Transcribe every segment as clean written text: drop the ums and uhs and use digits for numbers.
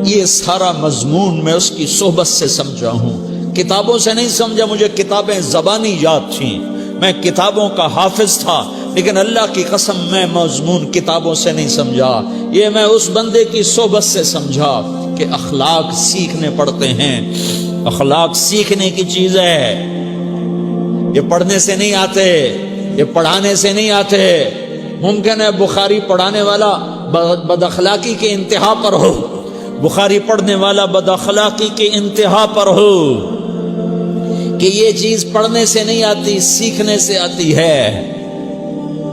یہ سارا مضمون میں اس کی صحبت سے سمجھا ہوں، کتابوں سے نہیں سمجھا۔ مجھے کتابیں زبانی یاد تھیں، میں کتابوں کا حافظ تھا، لیکن اللہ کی قسم میں مضمون کتابوں سے نہیں سمجھا، یہ میں اس بندے کی صحبت سے سمجھا کہ اخلاق سیکھنے پڑتے ہیں۔ اخلاق سیکھنے کی چیز ہے، یہ پڑھنے سے نہیں آتے، یہ پڑھانے سے نہیں آتے۔ ممکن ہے بخاری پڑھانے والا بد اخلاقی کے انتہا پر ہو، بخاری پڑھنے والا بد اخلاقی کے انتہا پر ہو، کہ یہ چیز پڑھنے سے نہیں آتی، سیکھنے سے آتی ہے۔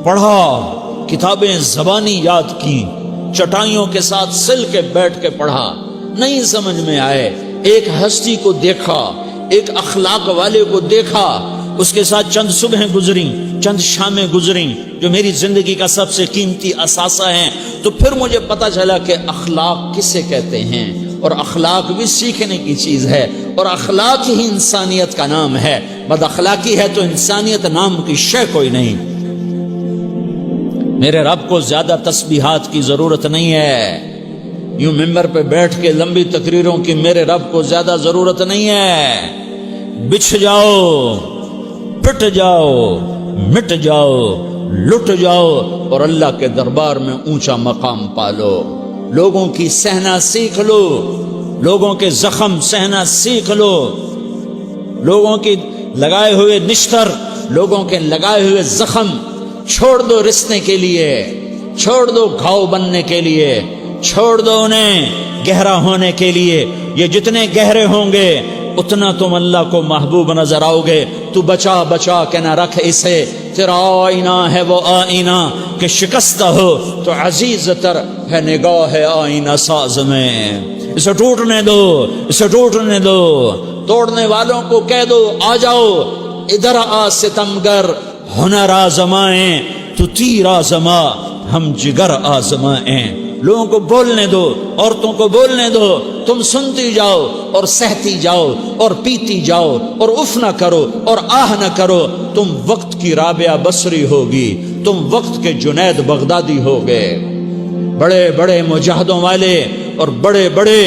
پڑھا، کتابیں زبانی یاد کی، چٹائیوں کے ساتھ سل کے بیٹھ کے پڑھا، نہیں سمجھ میں آئے، ایک ہستی کو دیکھا، ایک اخلاق والے کو دیکھا، اس کے ساتھ چند صبحیں گزریں، چند شامیں گزریں جو میری زندگی کا سب سے قیمتی اثاثہ ہیں، تو پھر مجھے پتا چلا کہ اخلاق کسے کہتے ہیں، اور اخلاق بھی سیکھنے کی چیز ہے، اور اخلاق ہی انسانیت کا نام ہے۔ بد اخلاقی ہے تو انسانیت نام کی شے کوئی نہیں۔ میرے رب کو زیادہ تسبیحات کی ضرورت نہیں ہے، یوں ممبر پہ بیٹھ کے لمبی تقریروں کی میرے رب کو زیادہ ضرورت نہیں ہے۔ بچھ جاؤ، پٹ جاؤ، مٹ جاؤ، لٹ جاؤ، اور اللہ کے دربار میں اونچا مقام پالو۔ لوگوں کی سہنا سیکھ لو، لوگوں کے زخم سہنا سیکھ لو، لوگوں کی لگائے ہوئے نشتر، لوگوں کے لگائے ہوئے زخم چھوڑ دو رسنے کے لیے، چھوڑ دو گھاؤ بننے کے لیے، چھوڑ دو انہیں گہرا ہونے کے لیے۔ یہ جتنے گہرے ہوں گے اتنا تم اللہ کو محبوب نظر آؤ گے۔ تو بچا بچا کے نہ رکھ اسے، تیرا آئینہ ہے وہ آئینہ کہ شکستہ ہو تو عزیز تر ہے نگاہ آئینہ ساز میں۔ اسے ٹوٹنے دو، اسے ٹوٹنے دو۔ توڑنے والوں کو کہہ دو آ جاؤ، ادھر آ ستمگر، ہنر آزمائیں تو تیر آزما، ہم جگر آزمائیں۔ لوگوں کو بولنے دو، عورتوں کو بولنے دو، تم سنتی جاؤ اور سہتی جاؤ اور پیتی جاؤ اور اف نہ کرو اور آہ نہ کرو۔ تم وقت کی رابعہ بصری ہوگی، تم وقت کے جنید بغدادی ہوگے۔ بڑے بڑے مجاہدوں والے اور بڑے بڑے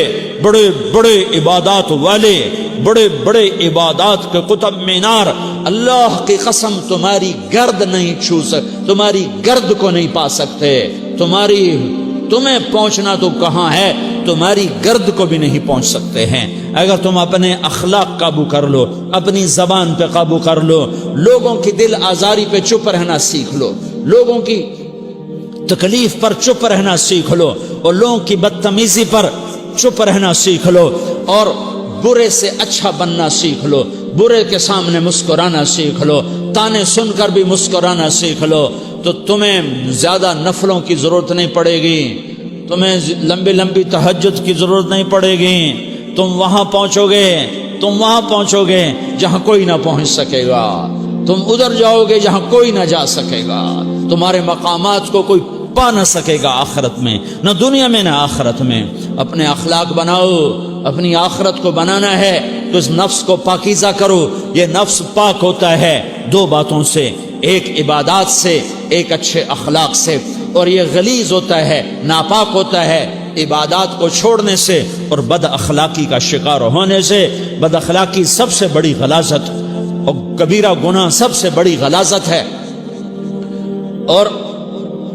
بڑے بڑے عبادات والے، بڑے بڑے عبادات کے قطب مینار، اللہ کی قسم تمہاری گرد نہیں چھو سکتے، تمہاری گرد کو نہیں پا سکتے۔ تمہیں پہنچنا تو کہاں ہے، تمہاری گرد کو بھی نہیں پہنچ سکتے ہیں۔ اگر تم اپنے اخلاق قابو کر لو، اپنی زبان پہ قابو کر لو، لوگوں کی دل آزاری پہ چپ رہنا سیکھ لو، لوگوں کی تکلیف پر چپ رہنا سیکھ لو، اور لوگوں کی بدتمیزی پر چپ رہنا سیکھ لو، اور برے سے اچھا بننا سیکھ لو، برے کے سامنے مسکرانا سیکھ لو، تانے سن کر بھی مسکرانا سیکھ لو، تو تمہیں زیادہ نفلوں کی ضرورت نہیں پڑے گی، تمہیں لمبی لمبی تہجد کی ضرورت نہیں پڑے گی۔ تم وہاں پہنچو گے جہاں کوئی نہ پہنچ سکے گا، تم ادھر جاؤ گے جہاں کوئی نہ جا سکے گا، تمہارے مقامات کو کوئی پا نہ سکے گا آخرت میں، نہ دنیا میں نہ آخرت میں۔ اپنے اخلاق بناؤ، اپنی آخرت کو بنانا ہے تو اس نفس کو پاکیزہ کرو۔ یہ نفس پاک ہوتا ہے دو باتوں سے، ایک عبادات سے، ایک اچھے اخلاق سے، اور یہ غلیظ ہوتا ہے، ناپاک ہوتا ہے عبادات کو چھوڑنے سے اور بد اخلاقی کا شکار ہونے سے۔ بد اخلاقی سب سے بڑی غلاظت اور کبیرہ گناہ سب سے بڑی غلاظت ہے، اور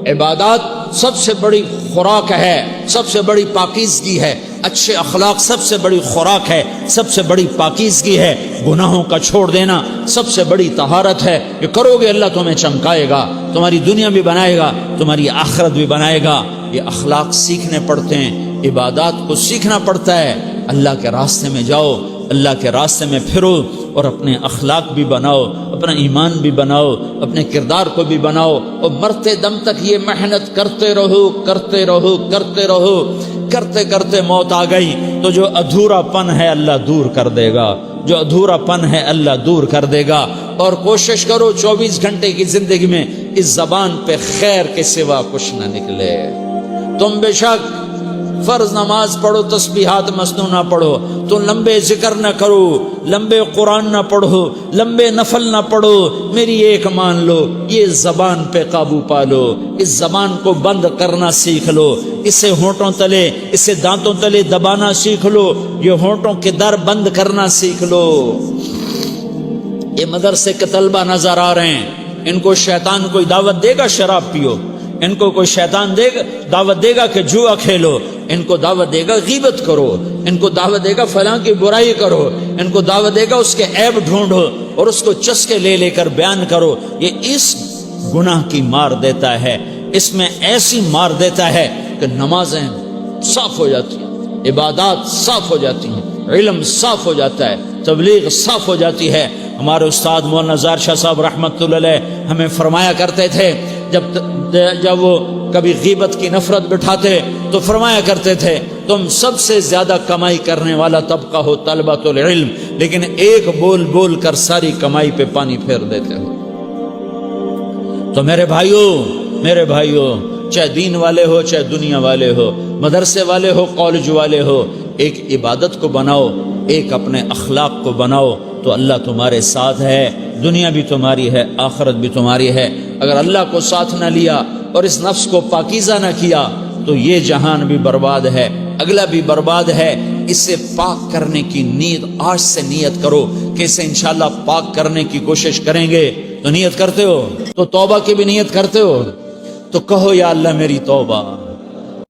عبادات سب سے بڑی خوراک ہے، سب سے بڑی پاکیزگی ہے۔ اچھے اخلاق سب سے بڑی خوراک ہے، سب سے بڑی پاکیزگی ہے۔ گناہوں کا چھوڑ دینا سب سے بڑی طہارت ہے۔ یہ کرو گے اللہ تمہیں چمکائے گا، تمہاری دنیا بھی بنائے گا، تمہاری آخرت بھی بنائے گا۔ یہ اخلاق سیکھنے پڑتے ہیں، عبادات کو سیکھنا پڑتا ہے۔ اللہ کے راستے میں جاؤ، اللہ کے راستے میں پھرو، اور اپنے اخلاق بھی بناؤ، اپنا ایمان بھی بناؤ، اپنے کردار کو بھی بناؤ، اور مرتے دم تک یہ محنت کرتے رہو کرتے رہو کرتے رہو۔ کرتے کرتے موت آ گئی تو جو ادھورا پن ہے اللہ دور کر دے گا، جو ادھورا پن ہے اللہ دور کر دے گا۔ اور کوشش کرو 24 گھنٹے کی زندگی میں اس زبان پہ خیر کے سوا کچھ نہ نکلے۔ تم بے شک فرض نماز پڑھو، تسبیحات مسنونہ پڑھو، تو لمبے ذکر نہ کرو، لمبے قرآن نہ پڑھو، لمبے نفل نہ پڑھو، میری ایک مان لو، یہ زبان پہ قابو پالو، اس زبان کو بند کرنا سیکھ لو، اسے ہونٹوں تلے، اسے دانتوں تلے دبانا سیکھ لو، یہ ہونٹوں کے در بند کرنا سیکھ لو۔ یہ مدرسے کے طلبہ نظر آ رہے ہیں، ان کو شیطان کوئی دعوت دے گا شراب پیو، ان کو کوئی شیطان دعوت دے گا کہ جوا کھیلو، ان کو دعوت دے گا غیبت کرو، ان کو دعوت دے گا فلاں کی برائی کرو، ان کو دعوت دے گا اس کے عیب ڈھونڈو اور اس کو چسکے لے لے کر بیان کرو۔ یہ اس گناہ کی مار دیتا ہے، اس میں ایسی مار دیتا ہے کہ نمازیں صاف ہو جاتی ہیں، عبادات صاف ہو جاتی ہیں، علم صاف ہو جاتا ہے، تبلیغ صاف ہو جاتی ہے۔ ہمارے استاد مولانا زار شاہ صاحب رحمۃ اللہ علیہ ہمیں فرمایا کرتے تھے، جب وہ کبھی غیبت کی نفرت بٹھاتے تو فرمایا کرتے تھے تم سب سے زیادہ کمائی کرنے والا طبقہ ہو طلبۃ العلم، لیکن ایک بول بول کر ساری کمائی پہ پانی پھیر دیتے ہو۔ تو میرے بھائیوں چاہے دین والے ہو چاہے دنیا والے ہو، مدرسے والے ہو کالج والے ہو، ایک عبادت کو بناؤ، ایک اپنے اخلاق کو بناؤ، تو اللہ تمہارے ساتھ ہے، دنیا بھی تمہاری ہے، آخرت بھی تمہاری ہے۔ اگر اللہ کو ساتھ نہ لیا اور اس نفس کو پاکیزہ نہ کیا تو یہ جہان بھی برباد ہے، اگلا بھی برباد ہے۔ اسے پاک کرنے کی نیت آج سے نیت کرو کہ اسے انشاءاللہ پاک کرنے کی کوشش کریں گے۔ تو نیت کرتے ہو تو توبہ کی بھی نیت کرتے ہو، تو کہو یا اللہ میری توبہ،